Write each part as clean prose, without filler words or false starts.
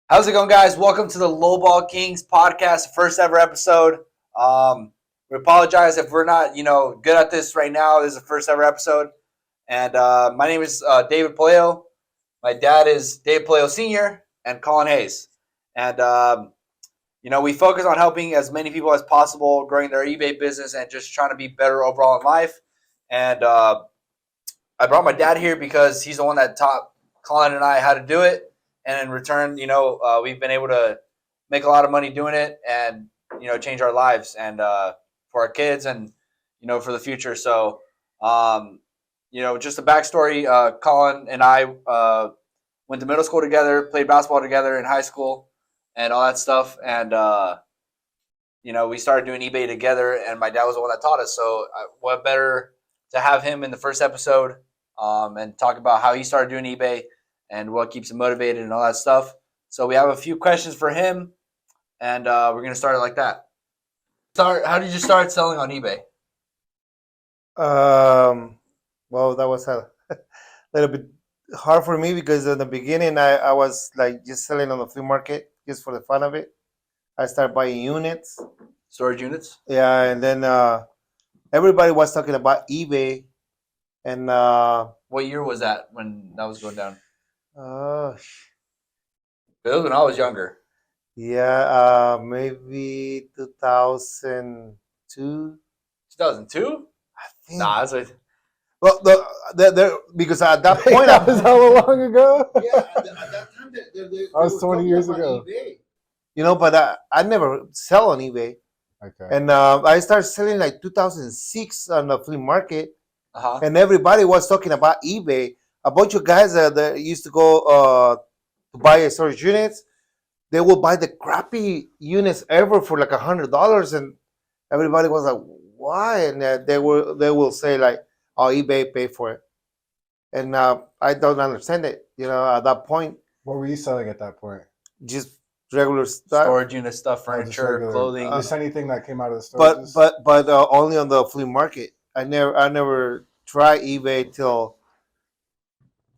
How's it going, guys? Welcome to the LOWBALL Kingz podcast, first ever episode. We apologize if we're not, good at this right now. This is the first ever episode. And my name is David Palayo. My dad is David Palayo Sr. and Collin Hayes. And, we focus on helping as many people as possible, growing their eBay business and just trying to be better overall in life. And I brought my dad here because he's the one that taught Collin and I how to do it. And in return, we've been able to make a lot of money doing it and, change our lives and for our kids and, for the future. So, just a backstory, Collin and I went to middle school together, played basketball together in high school and all that stuff. And, we started doing eBay together and my dad was the one that taught us. So what better to have him in the first episode and talk about how he started doing eBay and what keeps him motivated and all that stuff. So we have a few questions for him, and we're going to start it like that. How did you start selling on eBay? Well, that was a little bit hard for me because in the beginning I was like just selling on the flea market just for the fun of it. I started buying units. Storage units? Yeah, and then everybody was talking about eBay. And what year was that when that was going down? It was when I was younger. Yeah, maybe 2002. 2002? I think. Nah, that's what. Well, because at that point, that was how long ago? Yeah, at that time, that was 20 years ago. eBay. But I never sell on eBay. Okay. And I started selling like 2006 on the flea market. Uh-huh. And everybody was talking about eBay. A bunch of guys that used to go to buy storage units, they will buy the crappy units ever for like $100, and everybody was like, "Why?" And they will say like, "Oh, eBay paid for it," and I don't understand it. At that point, What were you selling at that point? just regular stuff, Storage unit stuff, furniture, clothing, just anything that came out of the store. but only on the flea market. I never tried eBay till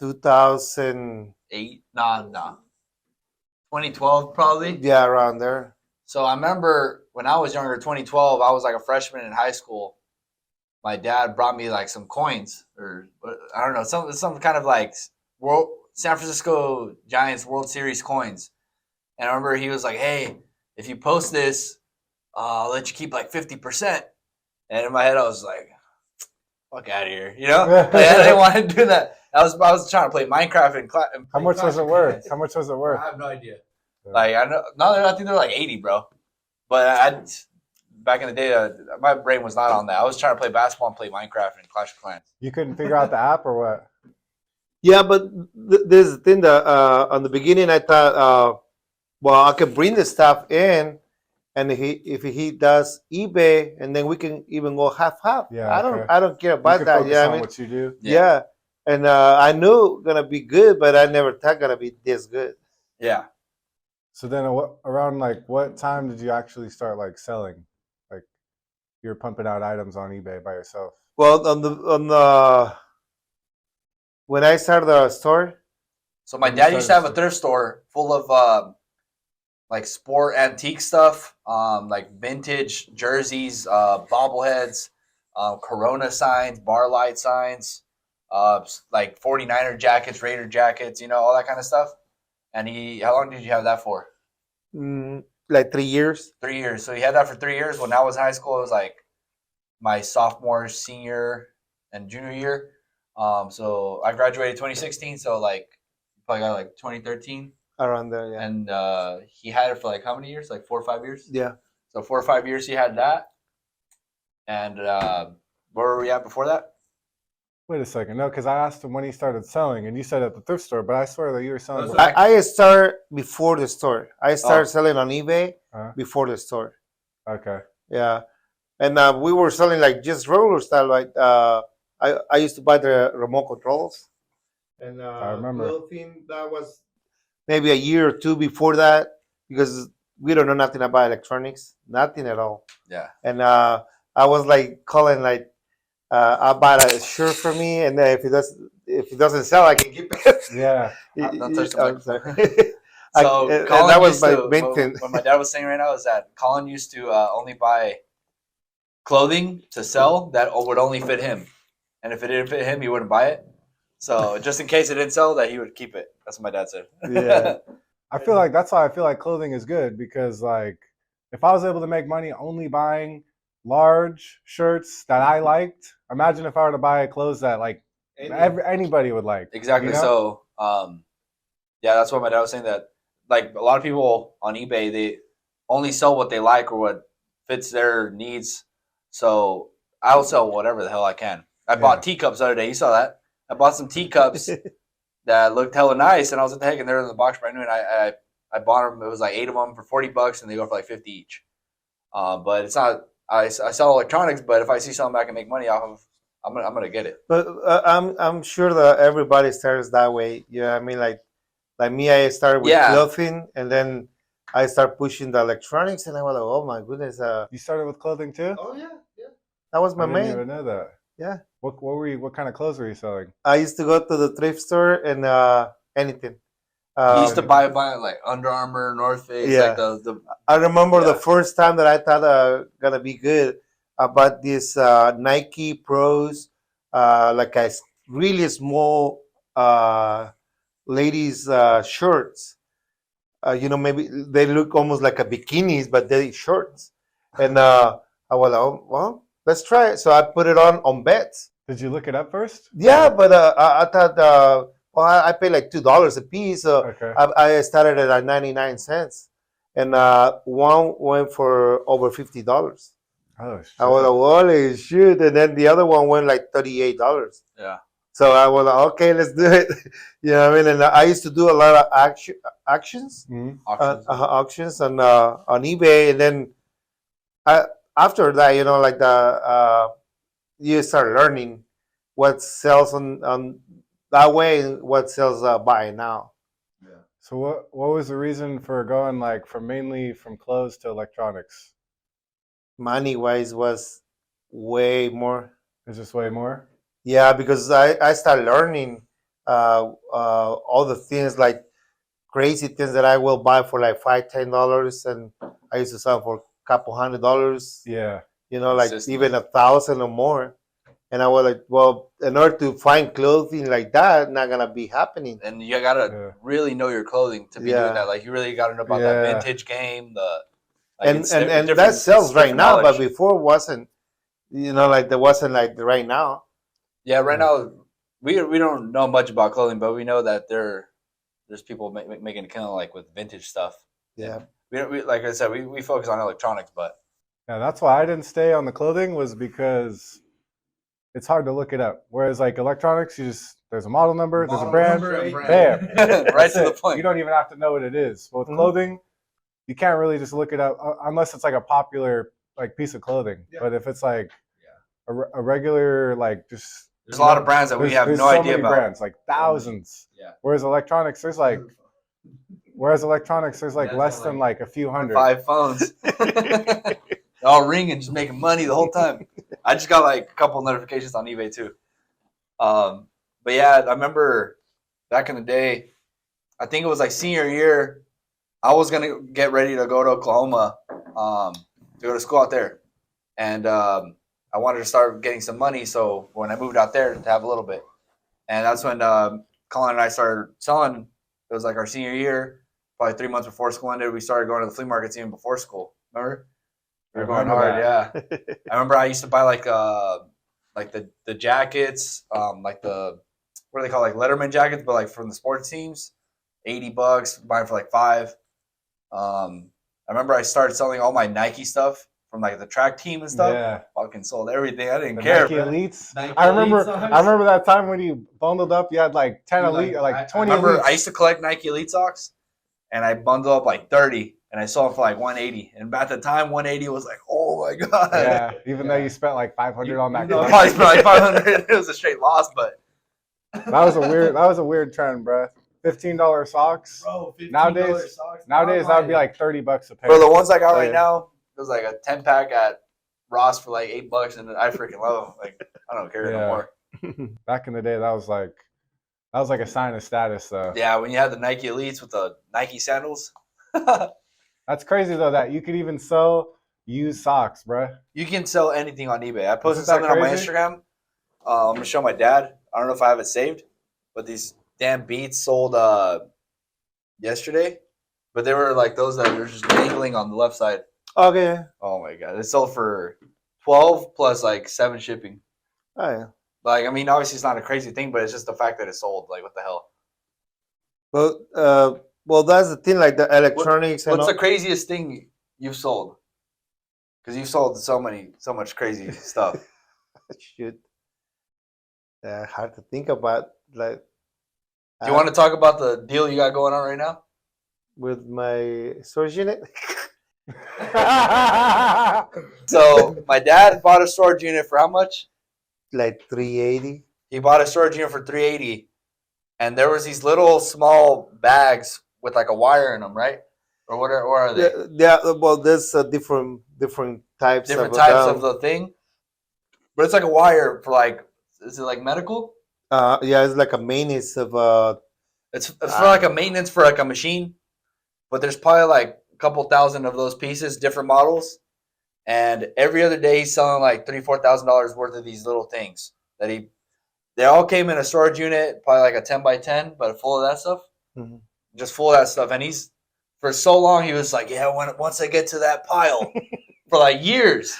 2008. Nah. 2012 probably. Yeah, around there. So I remember when I was younger, 2012, I was like a freshman in high school. My dad brought me like some coins, or I don't know, some kind of like San Francisco Giants World Series coins. And I remember he was like, "Hey, if you post this, I'll let you keep like 50%." And in my head, I was like, "Fuck out of here," Like, I didn't want to do that. I was trying to play Minecraft and How much was it worth? How much was it worth? I have no idea. Like I know, no, I think they're like 80, bro. But back in the day, my brain was not on that. I was trying to play basketball and play Minecraft and Clash of Clans. You couldn't figure out the app or what? Yeah, but there's the thing that on the beginning I thought, well, I could bring the stuff in, and if he does eBay, and then we can even go half. Yeah, I don't care about that. Yeah, I mean, what you do. Yeah. And I knew gonna be good, but I never thought gonna be this good. Yeah. So then, around like what time did you actually start like selling? Like you're pumping out items on eBay by yourself. Well, when I started the store. So my dad used to have a thrift store full of like sport antique stuff, like vintage jerseys, bobbleheads, Corona signs, bar light signs, like 49er jackets, Raider jackets, all that kind of stuff. And how long did you have that for? Like 3 years. 3 years. So he had that for 3 years. When I was in high school, it was like my sophomore, senior, and junior year. So I graduated 2016. So like probably got like 2013. Around there, yeah. And he had it for like how many years? Like 4 or 5 years? Yeah. So 4 or 5 years he had that. And where were we at before that? Wait a second. No, because I asked him when he started selling, and you said at the thrift store, but I swear that you were selling. I started before the store. I started selling on eBay before the store. Okay. Yeah. And we were selling like just regular style. Like I used to buy the remote controls. And I remember. Thing that was maybe a year or two before that, because we don't know nothing about electronics, nothing at all. Yeah. And I was like calling like, I bought a shirt for me, and then if it doesn't sell, I can keep it. Yeah. So and Collin that was used my to, main thing. what my dad was saying right now is that Collin used to only buy clothing to sell that would only fit him. And if it didn't fit him, he wouldn't buy it. So just in case it didn't sell, that he would keep it. That's what my dad said. Yeah. I feel like that's why I feel like clothing is good, because like if I was able to make money only buying large shirts that I liked, imagine if I were to buy clothes that like anybody would like. Exactly. You know? So, yeah, that's what my dad was saying. That like a lot of people on eBay, they only sell what they like or what fits their needs. So I'll sell whatever the hell I can. I bought teacups the other day. You saw that? I bought some teacups that looked hella nice, and I was like, the heck, and they're in the box brand new. And I bought them. It was like 8 of them for $40, and they go for like 50 each. But it's not. I sell electronics, but if I see something I can make money off of, I'm gonna get it. But I'm sure that everybody starts that way. You know what I mean? Like me, I started with Yeah. clothing, and then I start pushing the electronics, and I was like, oh my goodness. You started with clothing too? Oh yeah, yeah. That was my I didn't main. even know that. Yeah. What kind of clothes were you selling? I used to go to the thrift store and anything. He used to buy like Under Armour, North Face, Yeah. like the. I remember the Yeah. first time that I thought gonna be good about this Nike Pros, like a really small ladies shirts. You know, maybe they look almost like a bikinis, but they're shorts. And I was like, oh, well, let's try it. So I put it on bets. Did you look it up first? Yeah, but I thought, well, I paid like $2 a piece. So Okay. I started at 99 cents. And one went for over $50. Oh shit. I was like, holy shit. And then the other one went like $38. Yeah. So I was like, okay, let's do it. You know what I mean? And I used to do a lot of auctions, Mhm. auctions on eBay. And then after that, you know, like you start learning what sells on that way and what sells by now. Yeah. So what was the reason for going like mainly from clothes to electronics? Money wise was way more. It's just way more. Yeah, because I started learning all the things, like crazy things that I will buy for like $5, $10, and I used to sell for a couple $100. Yeah. You know, like Consistently. even 1,000 or more. And I was like, well, in order to find clothing like that, not gonna be happening. And you gotta really know your clothing to be doing that. Like you really gotta know about that vintage game. And that sells right now, but before wasn't. You know, like there wasn't like right now. Yeah, right now we don't know much about clothing, but we know that there's people making a killing like with vintage stuff. Yeah. We like I said, we focus on electronics, but yeah, that's why I didn't stay on the clothing, was because it's hard to look it up. Whereas like electronics, there's a model number, there's a brand, bam, right to the point. You don't even have to know what it is. But with clothing, you can't really just look it up unless it's like a popular like piece of clothing. Yeah. But if it's like a regular like just there's a lot of brands that we have no idea about. Brands, like thousands. Yeah. Whereas electronics, there's like less than like a few hundred. 5 phones. All ringing, just making money the whole time. I just got like a couple notifications on eBay too. But yeah, I remember back in the day, I think it was like senior year, I was gonna get ready to go to Oklahoma to go to school out there, and I wanted to start getting some money. So when I moved out there to have a little bit, and that's when Collin and I started selling. It was like our senior year, probably 3 months before school ended. We started going to the flea markets even before school. Remember? We were going hard. Yeah, I remember I used to buy like the jackets, like the what do they call like Letterman jackets, but like from the sports teams, $80, buying for like $5. I remember I started selling all my Nike stuff from like the track team and stuff. Yeah, fucking sold everything. I didn't care. Nike Elites. I remember that time when you bundled up. You had like 10 Elite, like 20. I remember Elites. I used to collect Nike Elite socks, and I bundled up like 30, and I sold them for like 180. And at the time, 180 was like, oh my god. Yeah, even though you spent like 500 on that. I probably spent like 500. It was a straight loss, but that was a weird trend, bro. $15 socks. Bro, $15 nowadays that would be like $30 a pair. For the ones I got right now, it was like a 10-pack at Ross for like $8, and I freaking love them. Like I don't care no more. Back in the day, that was like That was like a sign of status, though. Yeah, when you have the Nike Elites with the Nike sandals. That's crazy though that you could even sell used socks, bruh. You can sell anything on eBay. I posted Isn't that something on my crazy? Instagram. I'm gonna show my dad. I don't know if I have it saved, but these damn beats sold yesterday. But they were like those that were just dangling on the left side. Okay. Oh my god, they sold for 12 plus like 7 shipping. Oh yeah. Like, I mean, obviously it's not a crazy thing, but it's just the fact that it sold. Like, what the hell? Well, that's the thing. Like the electronics. What's the craziest thing you've sold? Because you've sold so much crazy stuff. Shoot. Hard to think about. Like, Do you want to talk about the deal you got going on right now? with my storage unit? So my dad bought a storage unit for how much? Like 380. He bought a storage unit for $380, and there was these little small bags with like a wire in them, right? Or what are they? Yeah. Well, there's different types. Different types of the thing, but it's like a wire for like. Is it like medical? Yeah, it's like a maintenance of It's for like a maintenance for like a machine, but there's probably like a couple thousand of those pieces, different models, and every other day he's selling like $3,000-$4,000 worth of these little things that they all came in a storage unit, probably like a 10x10, but full of that stuff, just full of that stuff. And he's for so long he was like, yeah, once I get to that pile, for like years.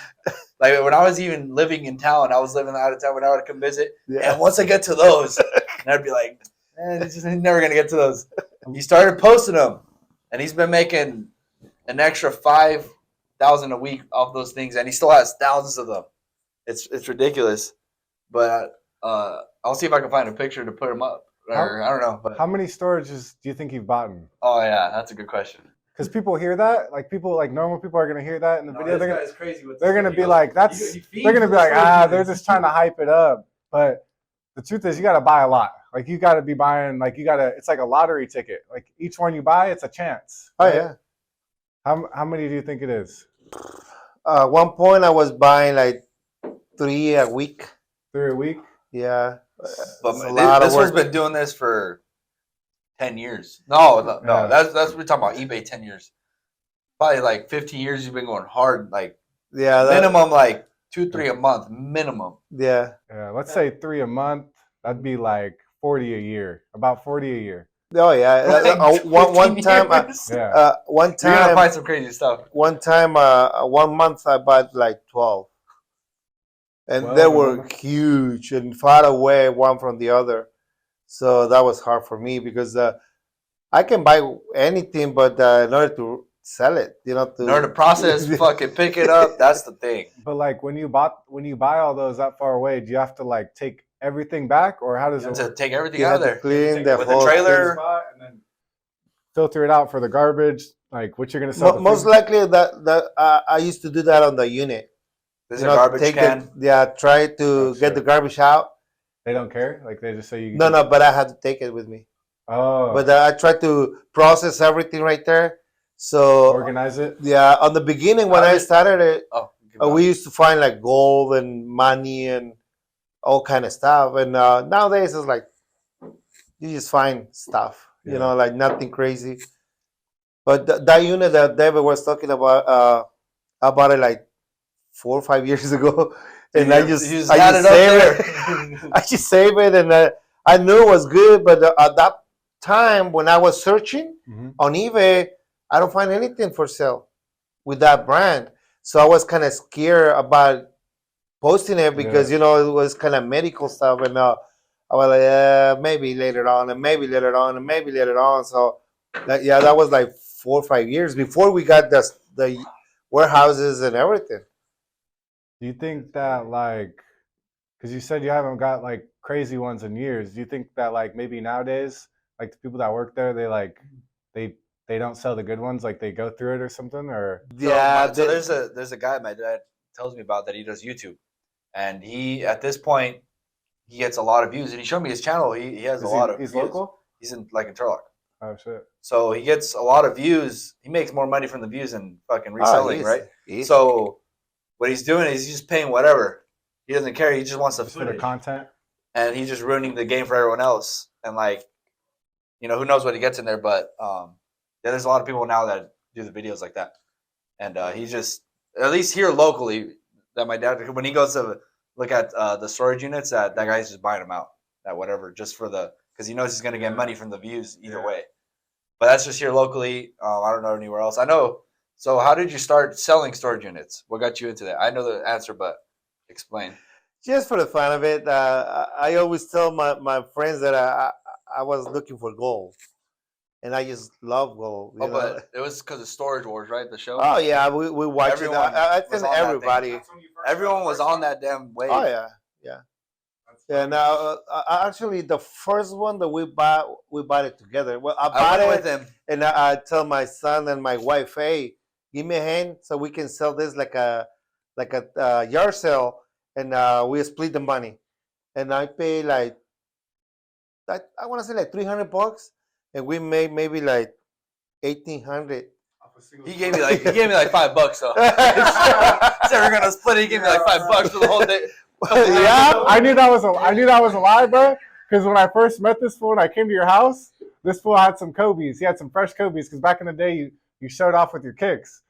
Like when I was even living in town, I was living out of town when I would come visit. Yeah. And once I get to those, and I'd be like, he's never gonna get to those. He started posting them, and he's been making an extra $5,000 a week off those things, and he still has thousands of them. It's ridiculous, but I'll see if I can find a picture to put him up. Or I don't know. But How many storages do you think you've bought? oh yeah, that's a good question. Because people hear that, like normal people are gonna hear that in the video. They're gonna, crazy. they're gonna be like, they're gonna be like, they're just trying to hype it up. But the truth is, you gotta buy a lot. Like you gotta be buying, like it's like a lottery ticket. Like each one you buy, it's a chance. Oh right? yeah. How many do you think it is? At one point, I was buying like 3 a week. 3 a week? Yeah. But It's a lot of this one's work. been doing this for 10 years. No, Yeah. that's we're talking about eBay 10 years. Probably like 15 years you've been going hard, like Yeah. minimum like 2-3 a month minimum. Yeah. Yeah, let's say 3 a month. That'd be like 40 a year. About 40 a year. Oh yeah. Like One 15 time. years. Yeah. One You're gonna time. find some crazy stuff. One time. 1 month I bought like 12, and 12 they in were 1 month? huge and far away one from the other. So that was hard for me because I can buy anything, but in order to sell it, In order to process, fucking pick it up. That's the thing. But like when you buy all those that far away, do you have to like take everything back, or how does You it have work? to take everything You out have of to there. clean the With the whole trailer. Spot and then filter it out for the garbage, like what you're gonna sell. Most likely that I used to do that on the unit. There's a garbage can. Try to get the garbage out. They don't care, like they just say you. No, but I had to take it with me. Oh, But I tried to process everything right there. So organize it. yeah, on the beginning when I started it, Oh, we used to find like gold and money and all kind of stuff. And nowadays it's like you just find stuff, Yeah. like nothing crazy. But that unit that David was talking about, I bought it like 4 or 5 years ago, and I just had it up saved there. it. I just saved it, and I knew it was good. But at that time when I was searching Mhm. on eBay, I don't find anything for sale with that brand. So I was kind of scared about posting it because it was kind of medical stuff, and I was like, maybe later on, and maybe later on, and maybe later on. So that was like 4 or 5 years before we got the warehouses and everything. Do you think that like, because you said you haven't got like crazy ones in years, do you think that like maybe nowadays, like the people that work there, they don't sell the good ones, like they go through it or something, or So there's a guy my dad tells me about that he does YouTube, and he at this point he gets a lot of views, and he showed me his channel. He has a lot of. He's views. local. He's in like in Turlock. Oh shit. So he gets a lot of views. He makes more money from the views than fucking reselling, right? Easy. So what he's doing is he's just paying whatever. He doesn't care. He just wants the For the footage, content. and he's just ruining the game for everyone else. and like, who knows what he gets in there, but there's a lot of people now that do the videos like that, and he's just at least here locally that my dad when he goes to look at the storage units that guy's just buying them out at whatever just for because he knows he's gonna get money from the views either way. But that's just here locally. I don't know anywhere else. I know. So how did you start selling storage units? What got you into that? I know the answer, but explain. Just for the fun of it, I always tell my friends that I was looking for gold, and I just love gold. You know? But it was because of Storage Wars, right? The show. Oh yeah, we watch it. I think everybody. Everyone was on that damn wave. Oh yeah. Yeah, now actually the first one that we bought it together. Well, I bought it with him, and I tell my son and my wife, "Hey, give me a hand so we can sell this like a yard sale, and we split the money." And I pay like I want to say like $300, and we made maybe like 1,800. He gave me like $5 though. So we're gonna split it. He gave me like $5 for the whole day. Yeah, I knew that was a lie, bro. Because when I first met this fool and I came to your house, this fool had some Kobe's. He had some fresh Kobe's because back in the day you showed off with your kicks.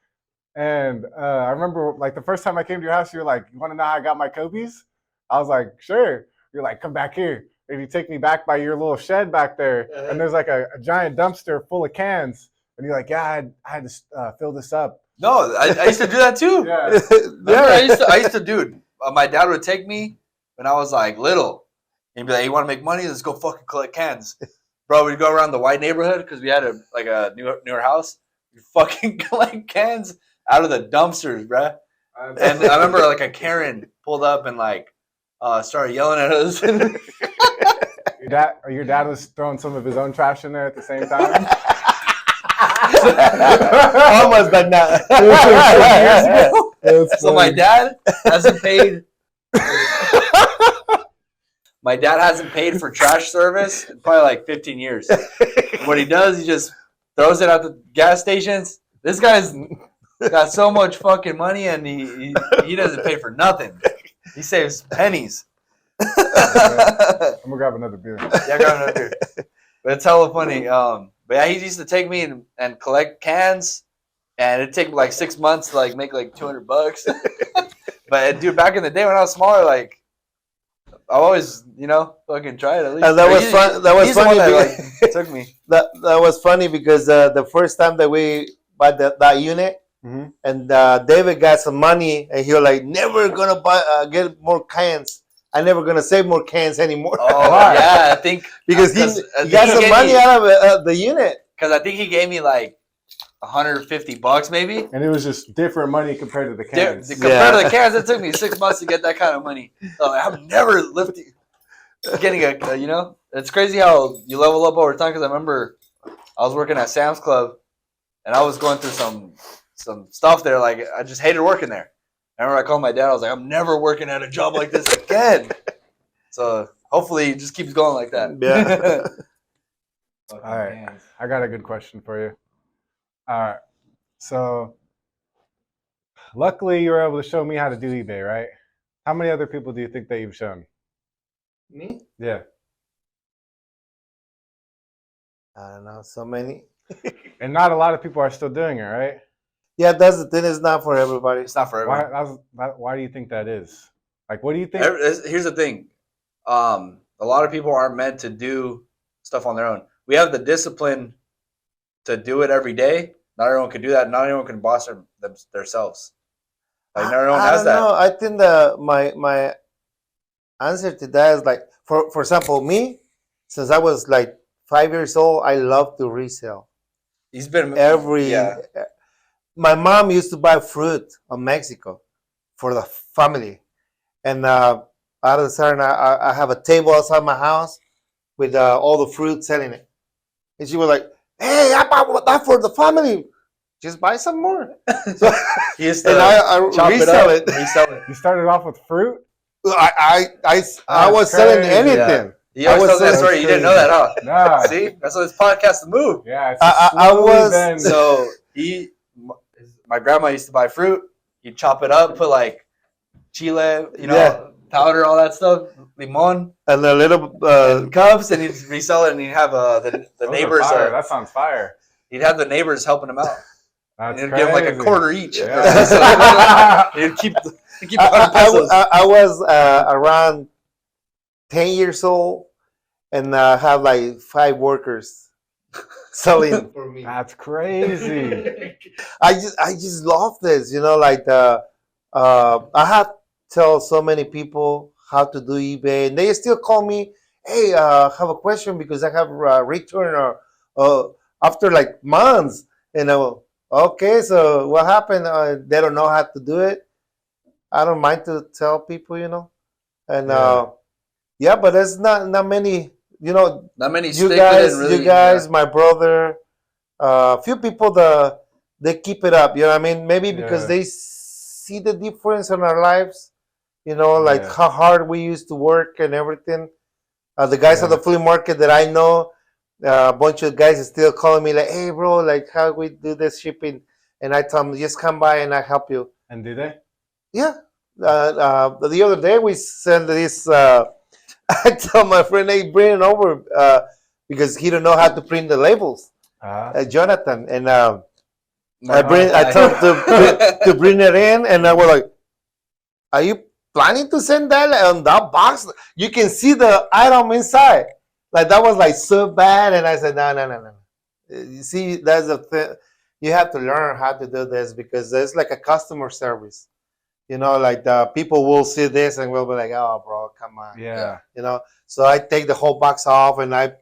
And I remember like the first time I came to your house, you were like, "You want to know how I got my Kobe's?" I was like, "Sure." You're like, "Come back here." And you take me back by your little shed back there, and there's like a giant dumpster full of cans. And you're like, "Yeah, I had to fill this up." No, I used to do that too. Yeah. I used to, dude. My dad would take me when I was like little. He'd be like, "You want to make money? Let's go fucking collect cans." Bro, we'd go around the white neighborhood because we had a newer house. We fucking collect cans out of the dumpsters, bruh. And I remember like a Karen pulled up and like started yelling at us. Your dad was throwing some of his own trash in there at the same time. Almost, but not. So my dad hasn't paid. My dad hasn't paid for trash service in probably like 15 years. What he does, he just throws it at the gas stations. This guy's got so much fucking money, and he doesn't pay for nothing. He saves pennies. I'm gonna grab another beer. Yeah, grab another beer. But it's hella funny. But yeah, he used to take me and collect cans, and it'd take like 6 months to like make like $200. But dude, back in the day when I was smaller, like I always, fucking tried at least. And that was fun. That was funny. That took me. That was funny because the first time that we bought that unit, and David got some money, and he was like, "Never gonna get more cans. I'm never gonna save more cans anymore." Oh yeah, I think because he got some money out of the unit. Because I think he gave me like $150 maybe. And it was just different money compared to the cans. Compared to the cans, it took me 6 months to get that kind of money. So I'm never getting a. It's crazy how you level up over time. Because I remember I was working at Sam's Club, and I was going through some stuff there. Like I just hated working there. I remember I called my dad. I was like, "I'm never working at a job like this again." So hopefully, it just keeps going like that. Yeah. All right, I got a good question for you. All right, so luckily you were able to show me how to do eBay, right? How many other people do you think that you've shown? Me? Yeah. I don't know, so many. And not a lot of people are still doing it, right? Yeah, that's the thing. It's not for everybody. It's not for everyone. Why do you think that is? Like, what do you think? Here's the thing. A lot of people aren't meant to do stuff on their own. We have the discipline to do it every day. Not everyone can do that. Not everyone can boss themselves. Like not everyone has that. No, I think my answer to that is like, for example, me, since I was like 5 years old, I love to resell. He's been My mom used to buy fruit on Mexico for the family, and all of a sudden I have a table outside my house with all the fruit selling it, and she was like, "Hey, I bought that for the family. Just buy some more." So, he used to I resell it. Resell it. You started off with fruit? I was selling anything. Yeah. You always told that story. You didn't know that, huh? Nah. See, that's what this podcast is move. Yeah. I was so my grandma used to buy fruit. You'd chop it up, put like chile, powder, all that stuff, limon, and a little and cups, and he'd resell it, and he'd have the Those are neighbors. fire. That sounds fire. He'd have the neighbors helping him out. That's and he'd crazy. give him like a quarter each. Yeah. He'd keep 100 pesos. I was around 10 years old, and have like 5 workers selling for me. That's crazy. I just love this, you know, like I have tell so many people how to do eBay, and they still call me, hey, have a question because I have a return or after like months, you know. Okay, so what happened? They don't know how to do it. I don't mind to tell people, you know, and yeah, but there's not many, you know. Not many. You guys, my brother, few people they keep it up. You know what I mean? Maybe because they see the difference in our lives. You know, like how hard we used to work and everything. The guys at the flea market that I know, a bunch of guys are still calling me like, "Hey, bro, like how we do this shipping?" And I tell them, "Just come by and I help you." And do they? Yeah. The other day we sent this. I tell my friend, "Hey, bring it over," because he don't know how to print the labels. Jonathan, and I told him to bring it in, and I was like, "Are you planning to send that on that box? You can see the item inside." Like that was like so bad, and I said, "No. You see, that's the thing. You have to learn how to do this because there's like a customer service. You know, like the people will see this and will be like, oh, bro, come on." Yeah. You know, so I take the whole box off and I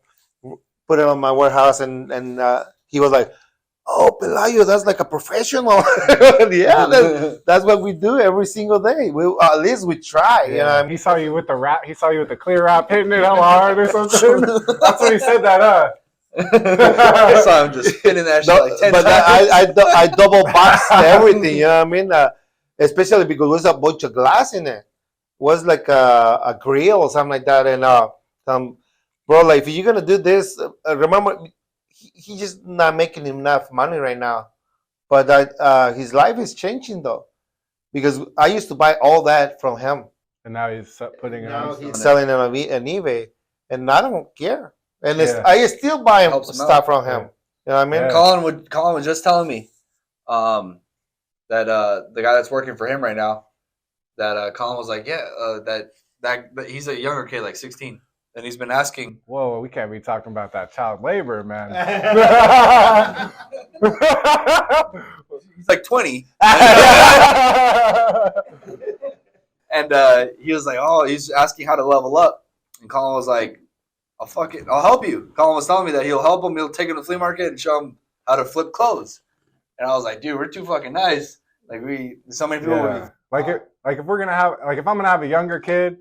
put it on my warehouse, and he was like, "Oh, Pelayo, that's like a professional." Yeah, that's what we do every single day. We at least we try. Yeah. You know what I mean? He saw you with the wrap. He saw you with the clear wrap hitting it hella hard or something. That's when he said that, huh? I saw him just spinning that shit like 10 but times. I double boxed everything. You know what I mean? Especially because there's a bunch of glass in it. It was like a grill or something like that. And bro, like if you're gonna do this, remember, he's just not making enough money right now. But his life is changing though, because I used to buy all that from him. And now he's putting it on. He's selling it on eBay, and I don't care. And Yeah. I still buy Helps him stuff out. from him. You know what I mean? Yeah. Colin was just telling me that the guy that's working for him right now, that Colin was like, that he's a younger kid, like 16, and he's been asking. Whoa, we can't be talking about that child labor, man. He's like 20. And he was like, oh, he's asking how to level up. And Colin was like, I'll help you. Colin was telling me that he'll help him. He'll take him to the flea market and show him how to flip clothes. And I was like, dude, we're too fucking nice. Like so many people. Yeah. If we're gonna have, like, if I'm gonna have a younger kid,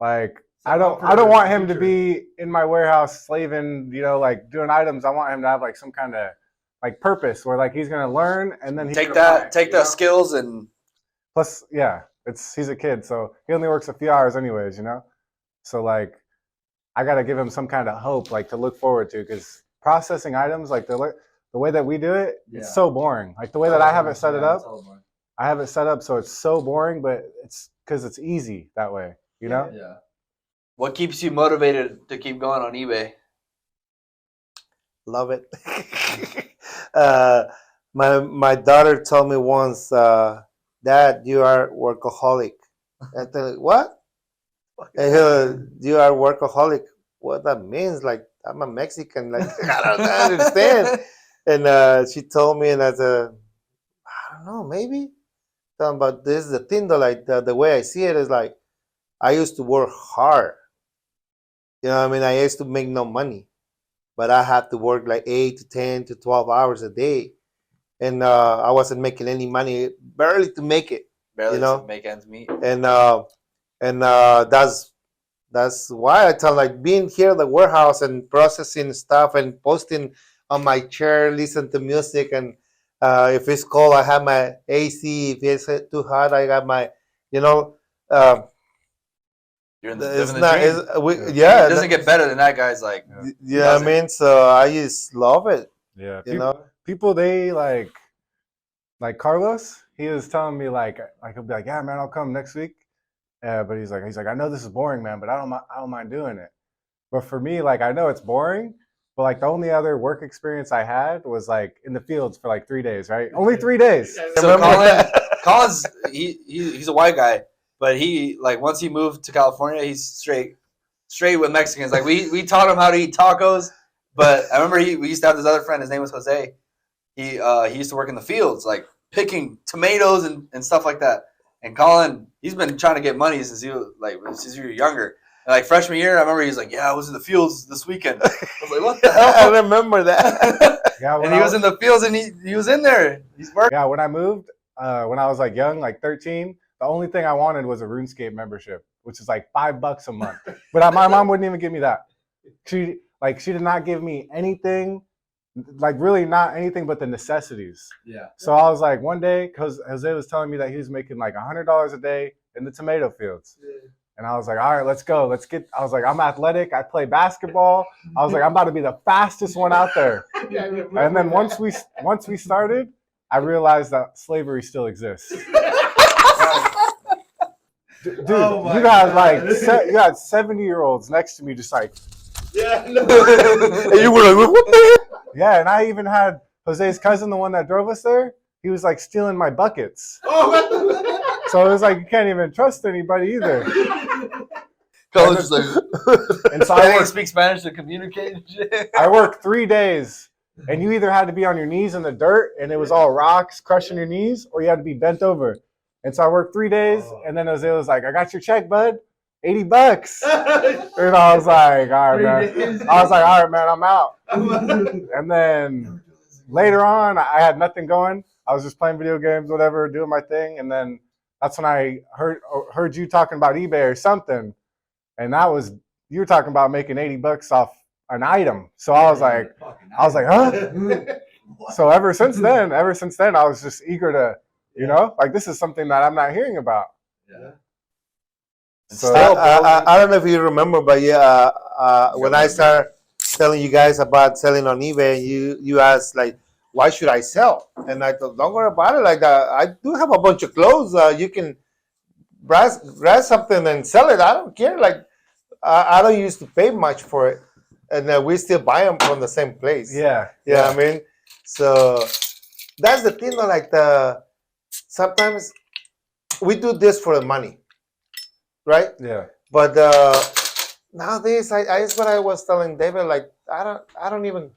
like I don't want him to be in my warehouse slaving, you know, like doing items. I want him to have like some kind of like purpose where like he's gonna learn and then take the skills and plus, yeah, he's a kid, so he only works a few hours anyways, you know. So like, I gotta give him some kind of hope, like to look forward to, because processing items, like the way that we do it, it's so boring. Like the way that I have it set it up, I have it set up so it's so boring, but it's because it's easy that way, you know. Yeah. What keeps you motivated to keep going on eBay? Love it. My daughter told me once, "Dad, you are workaholic." I tell her, "What?" You are workaholic. What that means? Like I'm a Mexican. Like I don't understand. And she told me, and I said, "I don't know, maybe." But this is the thing, though. Like the way I see it is like I used to work hard. You know what I mean? I used to make no money, but I had to work like 8 to 10 to 12 hours a day, and I wasn't making any money, barely to make it. Barely, you know, to make ends meet. And that's why I tell, like, being here at the warehouse and processing stuff and posting on my chair, listen to music, and if it's cold, I have my AC. If it's too hot, I got my, you know. You're It's living not. the dream. It doesn't get better than that, guys. Like, yeah, I mean, so I just love it. Yeah, you know, people they like Carlos. He was telling me like he'll be like, yeah, man, I'll come next week. Yeah, but he's like, I know this is boring, man, but I don't mind doing it. But for me, like, I know it's boring, but like the only other work experience I had was like in the fields for like 3 days, right? Only 3 days. So Collin's he's a white guy, but he like once he moved to California, he's straight with Mexicans. Like we taught him how to eat tacos, but I remember we used to have this other friend. His name was Jose. He used to work in the fields, like picking tomatoes and stuff like that. And Collin, he's been trying to get money since you were younger. And like freshman year, I remember he was like, "Yeah, I was in the fields this weekend." I was like, "What the hell?" I remember that. Yeah, and he was in the fields, and he was in there. He's working. Yeah, when I moved, when I was like young, like 13, the only thing I wanted was a RuneScape membership, which is like $5 a month. But my mom wouldn't even give me that. She did not give me anything, like really not anything but the necessities. Yeah. So I was like, one day, because Jose was telling me that he was making like $100 a day in the tomato fields. And I was like, all right, let's go. I was like, I'm athletic. I play basketball. I was like, I'm about to be the fastest one out there. And then once we started, I realized that slavery still exists. Dude, you got like you got 70-year-olds next to me, just like, Yeah, no. And you were like, what the heck? Yeah, and I even had Jose's cousin, the one that drove us there. He was like stealing my buckets. Oh, what the? So it was like you can't even trust anybody either. Colin's like, and so I didn't speak Spanish to communicate and shit. I worked 3 days, and you either had to be on your knees in the dirt, and it was all rocks crushing your knees, or you had to be bent over. And so I worked 3 days, and then Jose was like, "I got your check, bud, $80." And I was like, "All right, man." I was like, "All right, man, I'm out." And then later on, I had nothing going. I was just playing video games, whatever, doing my thing, and then that's when I heard you talking about eBay or something. And that was, you were talking about making $80 off an item. So I was like, huh? So ever since then, I was just eager to, you know, like this is something that I'm not hearing about. Yeah. So I don't know if you remember, but yeah, when I started telling you guys about selling on eBay, you asked like, why should I sell? And I thought, don't worry about it like that. I do have a bunch of clothes. You can grab something and sell it. I don't care. Like, I don't used to pay much for it, and we still buy them from the same place. Yeah. I mean, so that's the thing. Though, like sometimes we do this for the money, right? Yeah. But nowadays, I is what I was telling David. Like, I don't even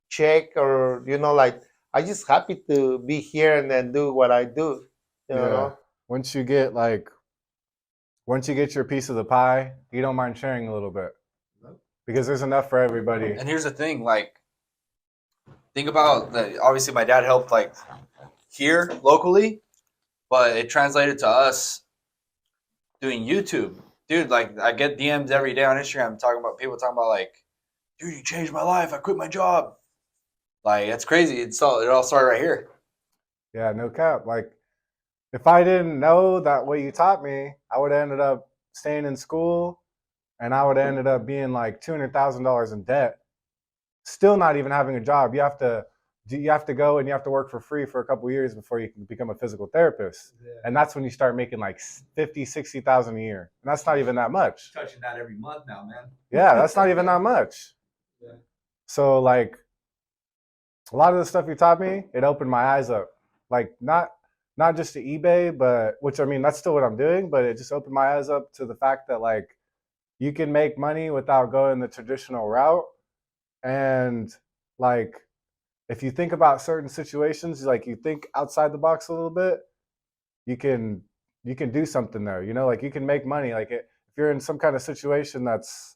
check or like I'm just happy to be here and then do what I do. You know. Once you get your piece of the pie, you don't mind sharing a little bit because there's enough for everybody. And here's the thing, like, think about that. Obviously, my dad helped like here locally, but it translated to us doing YouTube. Dude, like I get DMs every day on Instagram people talking about like, dude, you changed my life. I quit my job. Like, it's crazy. It all started right here. Yeah, no cap. Like, if I didn't know that what you taught me, I would have ended up staying in school, and I would have ended up being like $200,000 in debt, still not even having a job. You have to go and you have to work for free for a couple of years before you can become a physical therapist. Yeah. And that's when you start making like 50, 60,000 a year. And that's not even that much. Touching that every month now, man. Yeah, that's not even that much. Yeah. So like a lot of the stuff you taught me, it opened my eyes up. Like not just to eBay, but which I mean that's still what I'm doing, but it just opened my eyes up to the fact that like you can make money without going the traditional route. And like if you think about certain situations, like you think outside the box a little bit, you can do something there. You know, like you can make money. Like if you're in some kind of situation that's,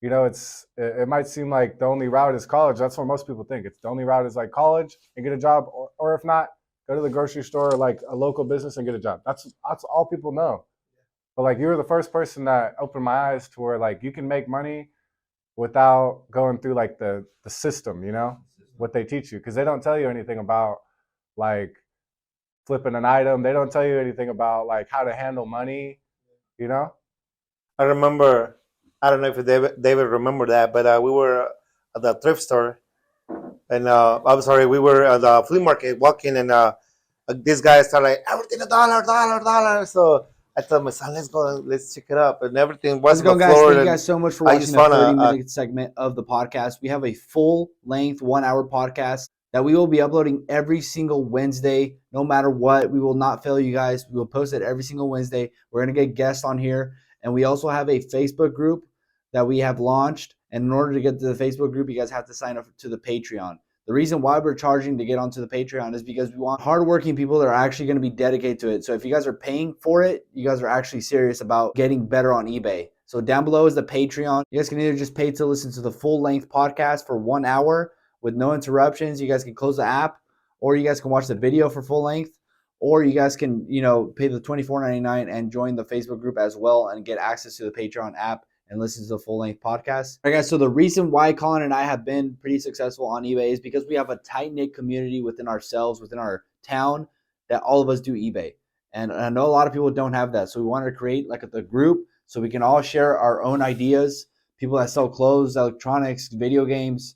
you know, it might seem like the only route is college. That's what most people think. It's the only route is like college and get a job, or if not, go to the grocery store or like a local business and get a job. That's all people know. But like you were the first person that opened my eyes to where like you can make money without going through like the system, you know, what they teach you, because they don't tell you anything about like flipping an item. They don't tell you anything about like how to handle money, you know. I remember, I don't know if David remember that, but we were at the thrift store, and I'm sorry, we were at the flea market walking, and this guy started like, everything $1. So I told my son, let's go, let's check it up, and everything Let's was on go, the guys. floor. Thank you And guys so much for I watching just the found 30-minute segment of the podcast. We have a full-length 1-hour podcast that we will be uploading every single Wednesday, no matter what. We will not fail you guys. We will post it every single Wednesday. We're going to get guests on here. And we also have a Facebook group that we have launched. And in order to get to the Facebook group, you guys have to sign up to the Patreon. The reason why we're charging to get onto the Patreon is because we want hardworking people that are actually going to be dedicated to it. So if you guys are paying for it, you guys are actually serious about getting better on eBay. So down below is the Patreon. You guys can either just pay to listen to the full-length podcast for 1 hour with no interruptions. You guys can close the app, or you guys can watch the video for full length, or you guys can, pay the $24.99 and join the Facebook group as well and get access to the Patreon app and listen to the full-length podcast. All right, guys, so the reason why Collin and I have been pretty successful on eBay is because we have a tight-knit community within ourselves, within our town, that all of us do eBay. And I know a lot of people don't have that. So we wanted to create like the group so we can all share our own ideas. People that sell clothes, electronics, video games,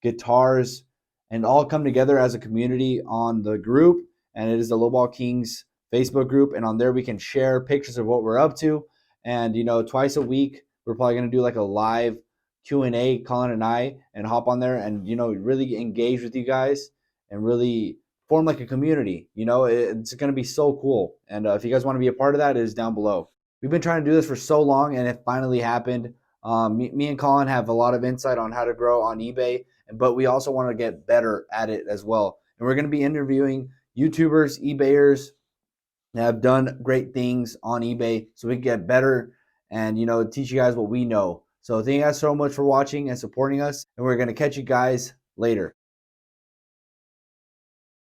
guitars, and all come together as a community on the group. And it is the Lowball Kingz Facebook group. And on there, we can share pictures of what we're up to. And, twice a week, we're probably going to do like a live Q&A, Collin and I, and hop on there and, really engage with you guys and really form like a community. It's going to be so cool. And if you guys want to be a part of that, it is down below. We've been trying to do this for so long, and it finally happened. Me and Collin have a lot of insight on how to grow on eBay, but we also want to get better at it as well. And we're going to be interviewing YouTubers, eBayers that have done great things on eBay so we can get better and, teach you guys what we know. So thank you guys so much for watching and supporting us, and we're going to catch you guys later.